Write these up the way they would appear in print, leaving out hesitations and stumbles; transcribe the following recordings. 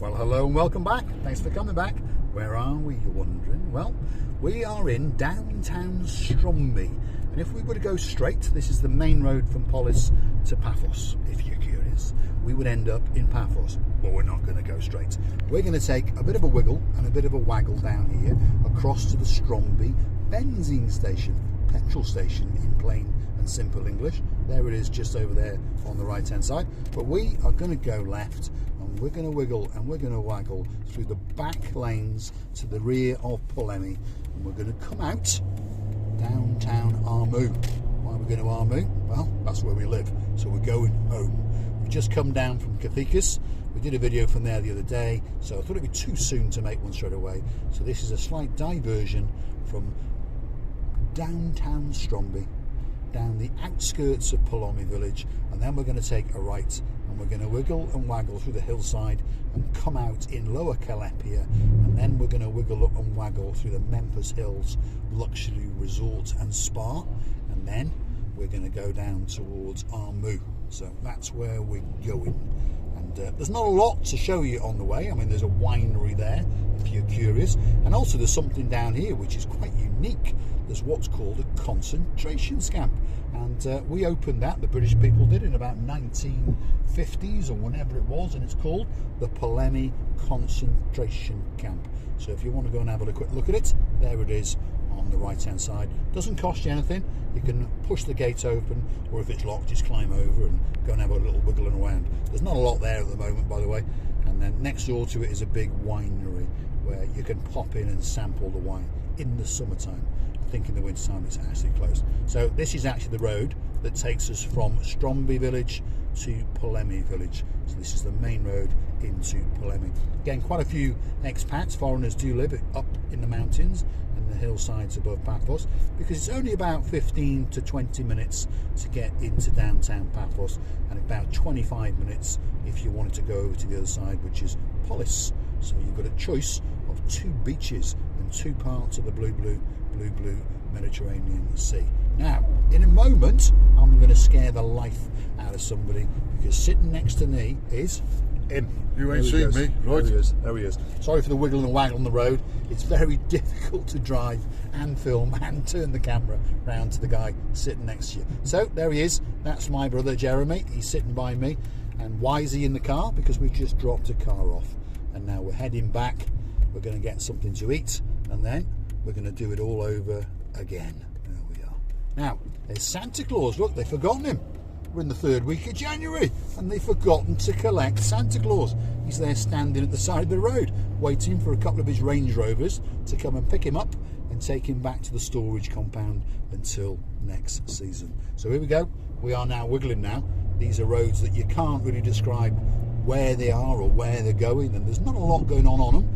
Well, hello and welcome back. Thanks for coming back. Where are we, you're wondering? Well, we are in downtown Stroumbi. And if we were to go straight, this is the main road from Polis to Paphos, if you're curious. We would end up in Paphos, but we're not going to go straight. We're going to take a bit of a wiggle and a bit of a waggle down here across to the Stroumbi benzene station, petrol station in plain and simple English. There it is, just over there on the right hand side. But we are going to go left, and we're going to wiggle and we're going to waggle through the back lanes to the rear of Polemi, and we're going to come out downtown Armu. Why are we going to Armu? Well, that's where we live, so we're going home. We've just come down from Cathecus. We did a video from there the other day, so I thought it'd be too soon to make one straight away. So this is a slight diversion from downtown Stroumbi down the outskirts of Polemi village, and then we're going to take a right and we're going to wiggle and waggle through the hillside and come out in lower Calapia, and then we're going to wiggle up and waggle through the Memphis Hills luxury resort and spa, and then we're going to go down towards Armu. So that's where we're going. And there's not a lot to show you on the way. I mean, there's a winery there if you're curious, and also there's something down here which is quite unique. There's what's called a concentration camp, and we opened that, the British people did, in about 1950s or whenever it was, and it's called the Polemi concentration camp. So if you want to go and have a quick look at it, there it is on the right hand side. Doesn't cost you anything. You can push the gate open, or if it's locked, just climb over and go and have a little wiggling around. There's not a lot there at the moment, by the way. And then next door to it is a big winery where you can pop in and sample the wine in the summertime. I think in the winter time it's actually closed. So this is actually the road that takes us from Stroumbi village to Polemi village. So this is the main road into Polemi. Again, quite a few expats, foreigners do live up in the mountains and the hillsides above Paphos, because it's only about 15 to 20 minutes to get into downtown Paphos, and about 25 minutes if you wanted to go over to the other side, which is Polis. So you've got a choice of two beaches and two parts of the blue Mediterranean Sea. Now, in a moment, I'm going to scare the life out of somebody, because sitting next to me is him. You ain't seen me, right? There he is. Sorry for the wiggle and waggle on the road. It's very difficult to drive and film and turn the camera round to the guy sitting next to you. So there he is. That's my brother Jeremy. He's sitting by me. And why is he in the car? Because we just dropped a car off, and now we're heading back. We're going to get something to eat, and then we're going to do it all over again. There we are. Now, there's Santa Claus. Look, they've forgotten him. We're in the third week of January, and they've forgotten to collect Santa Claus. He's there standing at the side of the road, waiting for a couple of his Range Rovers to come and pick him up and take him back to the storage compound until next season. So here we go. We are now wiggling now. These are roads that you can't really describe where they are or where they're going, and there's not a lot going on them.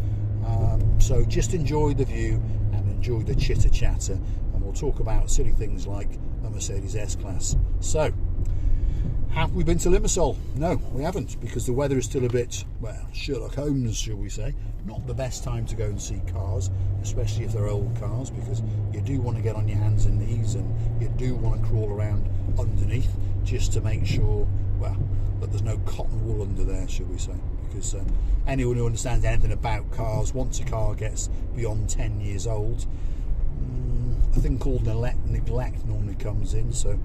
So just enjoy the view and enjoy the chitter chatter, and we'll talk about silly things like a Mercedes S-Class. So, have we been to Limassol? No, we haven't, because the weather is still a bit, well, Sherlock Holmes, shall we say. Not the best time to go and see cars, especially if they're old cars, because you do want to get on your hands and knees, and you do want to crawl around underneath just to make sure, well, that there's no cotton wool under there, shall we say. Because anyone who understands anything about cars, once a car gets beyond 10 years old, a thing called neglect normally comes in. So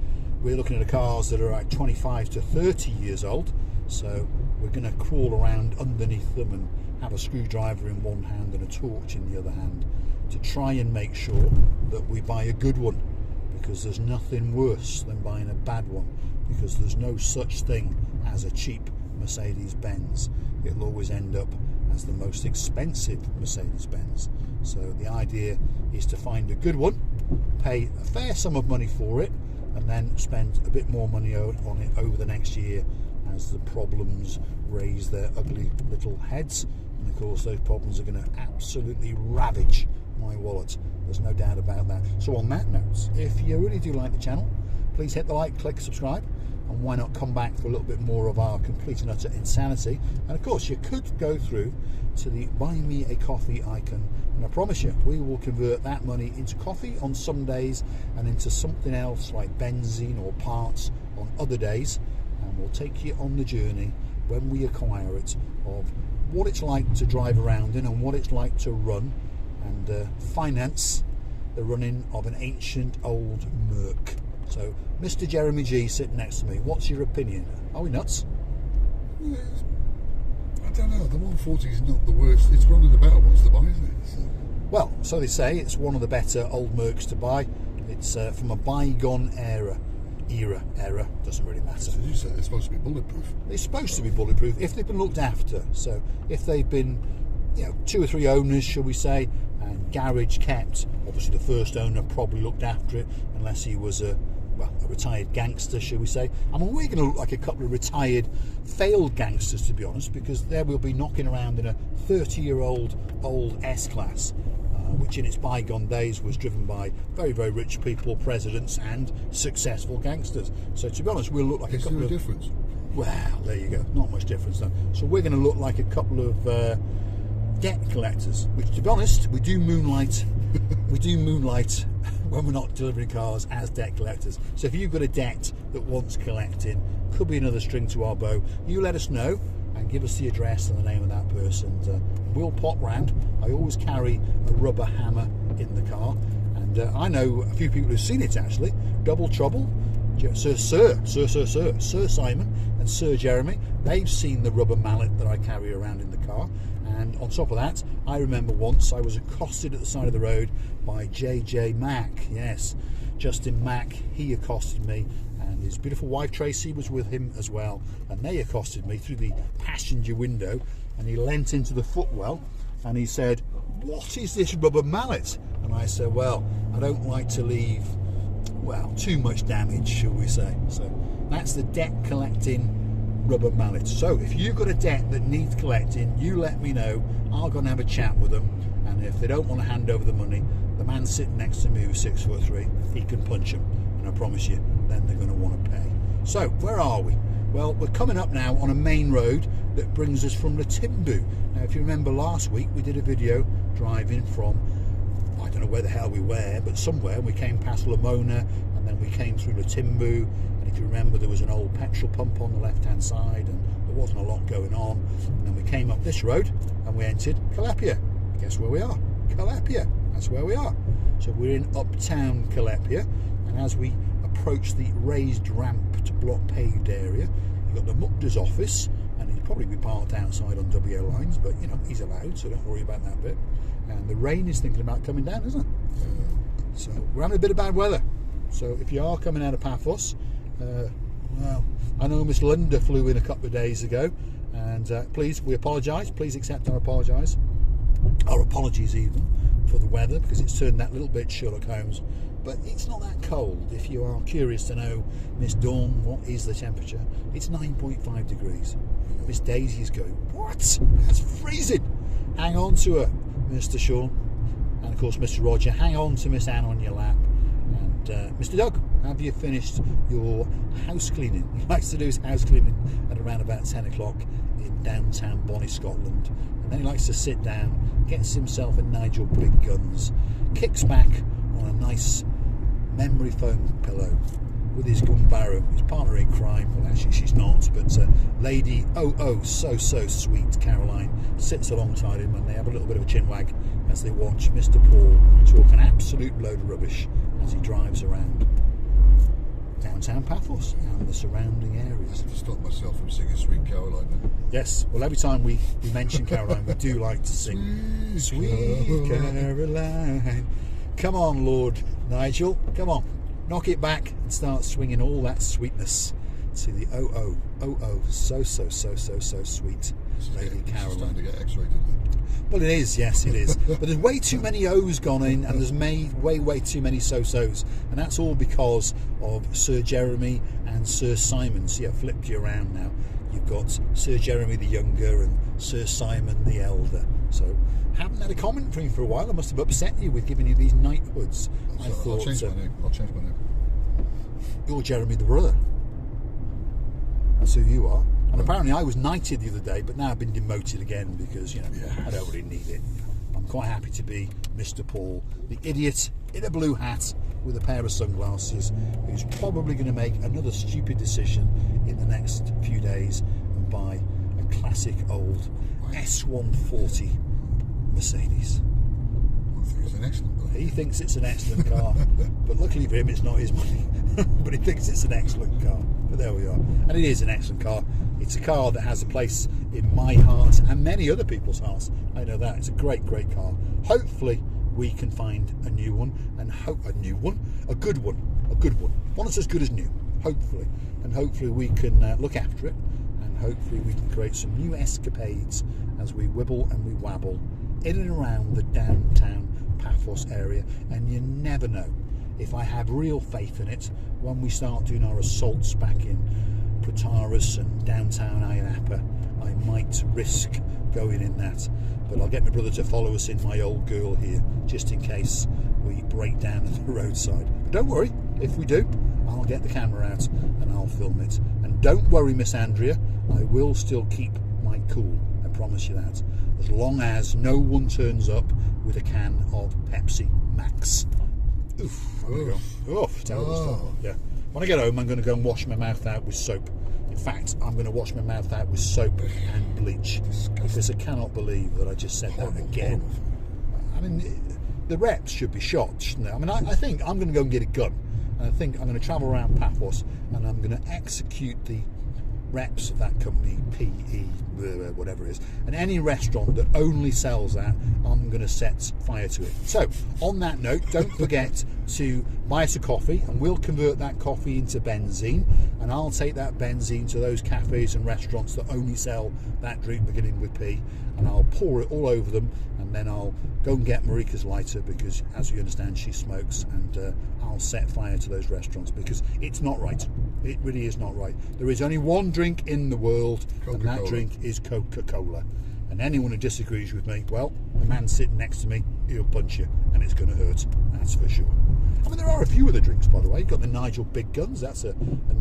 we're looking at cars that are like 25 to 30 years old, so we're going to crawl around underneath them and have a screwdriver in one hand and a torch in the other hand to try and make sure that we buy a good one, because there's nothing worse than buying a bad one, because there's no such thing as a cheap Mercedes-Benz. It'll always end up as the most expensive Mercedes-Benz. So the idea is to find a good one, pay a fair sum of money for it, and then spend a bit more money on it over the next year as the problems raise their ugly little heads. And of course those problems are going to absolutely ravage my wallet. There's no doubt about that. So on that note, if you really do like the channel, please hit the like, click subscribe, and why not come back for a little bit more of our complete and utter insanity. And of course you could go through to the buy me a coffee icon, and I promise you we will convert that money into coffee on some days and into something else like benzene or parts on other days, and we'll take you on the journey when we acquire it of what it's like to drive around in and what it's like to run and finance the running of an ancient old Merc. So, Mr. Jeremy G sitting next to me, what's your opinion? Are we nuts? I don't know, the 140 is not the worst. It's one of the better ones to buy, isn't it? So. Well, so they say, it's one of the better old Mercs to buy. It's from a bygone era, doesn't really matter. So you said it's supposed to be bulletproof. It's supposed to be bulletproof if they've been looked after. So if they've been, 2 or 3 owners, shall we say, and garage kept. Obviously, the first owner probably looked after it, unless he was a retired gangster, shall we say. I mean, we're going to look like a couple of retired, failed gangsters, to be honest, because there we'll be knocking around in a 30-year-old old S-Class. Which in its bygone days was driven by very, very rich people, presidents and successful gangsters. So to be honest, we'll look like a couple of... Is there a difference? Well, there you go. Not much difference though. So we're going to look like a couple of debt collectors, which to be honest, we do moonlight when we're not delivering cars as debt collectors. So if you've got a debt that wants collecting, could be another string to our bow, you let us know and give us the address and the name of that person. We'll pop round. I always carry a rubber hammer in the car, and I know a few people who've seen it actually. Double Trouble, Sir Simon and Sir Jeremy, they've seen the rubber mallet that I carry around in the car. And on top of that, I remember once I was accosted at the side of the road by JJ Mack. Yes, Justin Mack, he accosted me, and his beautiful wife Tracy was with him as well, and they accosted me through the passenger window, and he leant into the footwell and he said, "What is this rubber mallet?" And I said, "Well, I don't like to leave too much damage, shall we say." So that's the debt collecting rubber mallet. So if you've got a debt that needs collecting, you let me know. I'll go and have a chat with them, and if they don't want to hand over the money, the man sitting next to me who's 6'3", he can punch them, and I promise you then they're going to want to pay. So where are we? Well, we're coming up now on a main road that brings us from Latimbu. Now if you remember last week we did a video driving from, I don't know where the hell we were, but somewhere. We came past Lamona and then we came through Latimbu, and if you remember there was an old petrol pump on the left hand side and there wasn't a lot going on, and then we came up this road and we entered Calapia. Guess where we are? Calapia. That's where we are. So we're in uptown Calapia, and as we approach the raised ramp to block paved area, you've got the Mukda's office, and he'll probably be parked outside on WO lines, but he's allowed, so don't worry about that bit. And the rain is thinking about coming down, isn't it? So we're having a bit of bad weather. So if you are coming out of Paphos, I know Miss Linda flew in a couple of days ago, and please, we apologise. Please accept our apologies even for the weather, because it's turned that little bit Sherlock Holmes. But it's not that cold. If you are curious to know, Miss Dawn, what is the temperature? It's 9.5 degrees. Miss Daisy's going, what? That's freezing. Hang on to her, Mr. Sean. And of course, Mr. Roger, hang on to Miss Anne on your lap. And Mr. Doug, have you finished your house cleaning? He likes to do his house cleaning at around about 10 o'clock in downtown Bonnie, Scotland. And then he likes to sit down, gets himself a Nigel Big Guns, kicks back on a nice memory foam pillow with his gun barrel, his partner in crime. Well, actually she's not, but lady so sweet Caroline sits alongside him, and they have a little bit of a chin wag as they watch Mr. Paul talk an absolute load of rubbish as he drives around downtown Paphos and the surrounding areas. To stop myself from singing Sweet Caroline then. Yes, well, every time we mention Caroline, we do like to sing Sweet Caroline. Come on, Lord Nigel, come on, knock it back and start swinging all that sweetness to the so sweet Lady Caroline. It's starting to get X-rated. Well, it is, yes, it is. But there's way too many O's gone in, and there's way too many so-sos, and that's all because of Sir Jeremy and Sir Simon. See, I've flipped you around now. You've got Sir Jeremy the younger and Sir Simon the elder. So, haven't had a comment from you for a while. I must have upset you with giving you these knighthoods. I'll change my name. You're Jeremy the brother. That's who you are. And apparently I was knighted the other day, but now I've been demoted again because, I don't really need it. I'm quite happy to be Mr. Paul, the idiot in a blue hat with a pair of sunglasses, who's probably going to make another stupid decision in the next few days and buy a classic old S140 Mercedes. I think it's an excellent car. He thinks it's an excellent car, but luckily for him it's not his money. But he thinks it's an excellent car. But there we are. And it is an excellent car. It's a car that has a place in my heart and many other people's hearts. I know that. It's a great, great car. Hopefully we can find a new one, and a good one. One that's as good as new, hopefully. And hopefully we can look after it, and hopefully we can create some new escapades as we wibble and we wabble in and around the downtown Paphos area. And you never know, if I have real faith in it, when we start doing our assaults back in Protaras and downtown Ayapa, I might risk going in that. But I'll get my brother to follow us in my old girl here, just in case we break down at the roadside. But don't worry, if we do, I'll get the camera out and I'll film it. And don't worry, Miss Andrea, I will still keep my cool, I promise you that, as long as no one turns up with a can of Pepsi Max. Oof, terrible stuff. Yeah. When I get home, I'm going to go and wash my mouth out with soap. In fact, I'm going to wash my mouth out with soap and bleach, because I cannot believe that I just said that again. I mean, the reps should be shot, shouldn't they? I mean, I think I'm going to go and get a gun, and I think I'm going to travel around Paphos, and I'm going to execute the reps of that company, PE, whatever it is, and any restaurant that only sells that, I'm going to set fire to it. So, on that note, don't forget to buy us a coffee, and we'll convert that coffee into benzene, and I'll take that benzene to those cafes and restaurants that only sell that drink beginning with P, and I'll pour it all over them, and then I'll go and get Marika's lighter, because as you understand she smokes, and I'll set fire to those restaurants, because it's not right. It really is not right. There is only one drink in the world, and that drink is Coca-Cola. And anyone who disagrees with me, well, the man sitting next to me, he'll punch you, and it's going to hurt, that's for sure. I mean, there are a few other drinks, by the way. You've got the Nigel Big Guns, that's a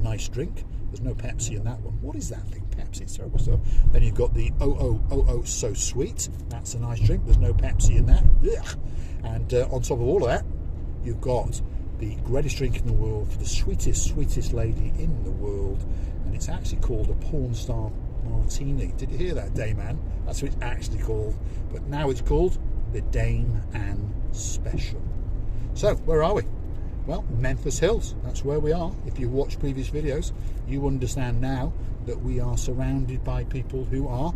nice drink. There's no Pepsi in that one. What is that thing? Pepsi, it's terrible stuff. Then you've got the Oh So Sweet, that's a nice drink. There's no Pepsi in that. Ugh. And on top of all of that, you've got the greatest drink in the world for the sweetest lady in the world, and it's actually called a porn star martini. Did you hear that, Dame Anne? That's what it's actually called, but now it's called the Dame Anne Special. So where are we? Well, Memphis Hills, that's where we are. If you've watched previous videos, you understand now that we are surrounded by people who are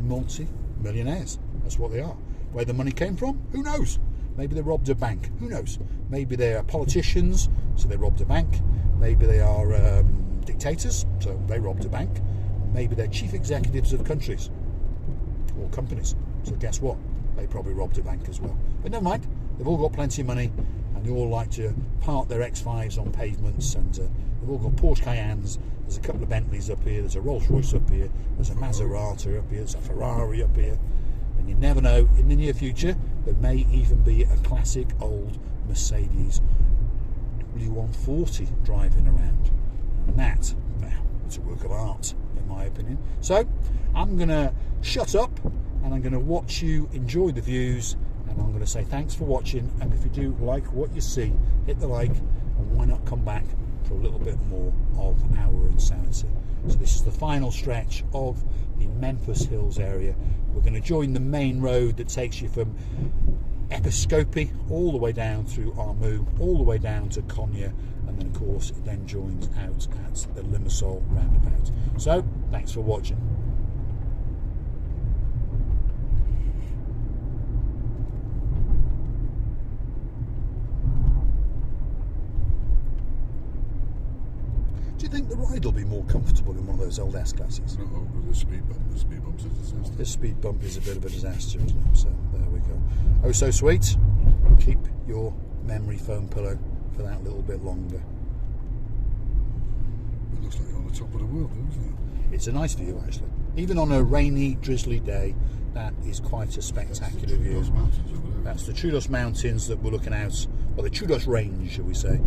multi-millionaires. That's what they are. Where the money came from, who knows? Maybe they robbed a bank, who knows? Maybe they are politicians, so they robbed a bank. Maybe they are dictators, so they robbed a bank. Maybe they're chief executives of countries or companies, so guess what? They probably robbed a bank as well. But never mind, they've all got plenty of money, and they all like to park their X5s on pavements, and they've all got Porsche Cayennes. There's a couple of Bentleys up here, there's a Rolls Royce up here, there's a Maserati up here, there's a Ferrari up here. And you never know, in the near future, there may even be a classic old Mercedes W140 driving around. And that, well, it's a work of art, in my opinion. So, I'm going to shut up, and I'm going to watch you enjoy the views, and I'm going to say thanks for watching, and if you do like what you see, hit the like, and why not come back for a little bit more of our insanity. So this is the final stretch of the Memphis Hills area. We're going to join the main road that takes you from Episcopi all the way down through Armu, all the way down to Konya, and then of course it then joins out at the Limassol roundabout. So thanks for watching. Do you think the ride will be more comfortable in one of those old S-classes? No, but the speed bump is a disaster. This speed bump is a bit of a disaster, isn't it? So there we go. Oh, so sweet. Keep your memory foam pillow for that little bit longer. It looks like you're on the top of the world, doesn't it? It's a nice view, actually. Even on a rainy, drizzly day, that is quite a spectacular view. That's the Troodos Mountains that we're looking out, or the Troodos Range, shall we say.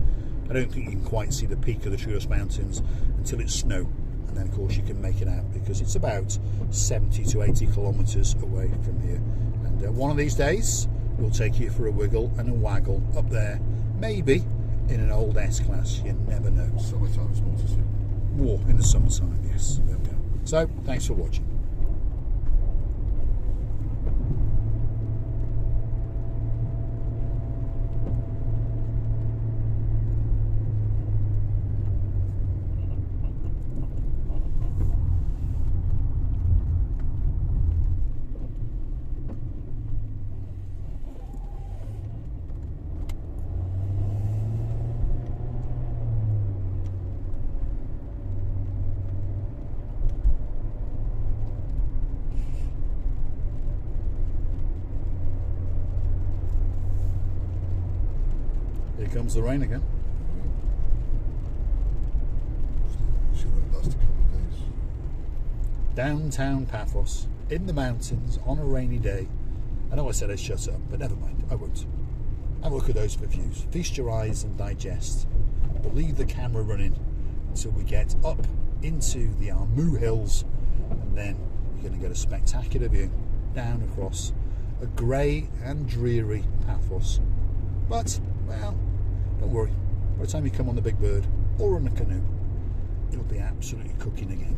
I don't think you can quite see the peak of the Troodos Mountains until it's snow, and then of course you can make it out, because it's about 70 to 80 kilometres away from here. And one of these days we'll take you for a wiggle and a waggle up there, maybe in an old S-Class, you never know. Summertime is more to see. More in the summertime, yes. There we go. So, thanks for watching. Here comes the rain again. Sure it lasts a couple of days. Downtown Paphos, in the mountains, on a rainy day. I know I said I'd shut up, but never mind, I won't. Have a look at those views. Feast your eyes and digest. We'll leave the camera running until we get up into the Memphis Hills, and then you're going to get a spectacular view down across a grey and dreary Paphos. But, well, don't worry. By the time you come on the Big Bird or on a canoe, it'll be absolutely cooking again.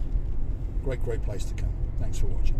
Great place to come. Thanks for watching.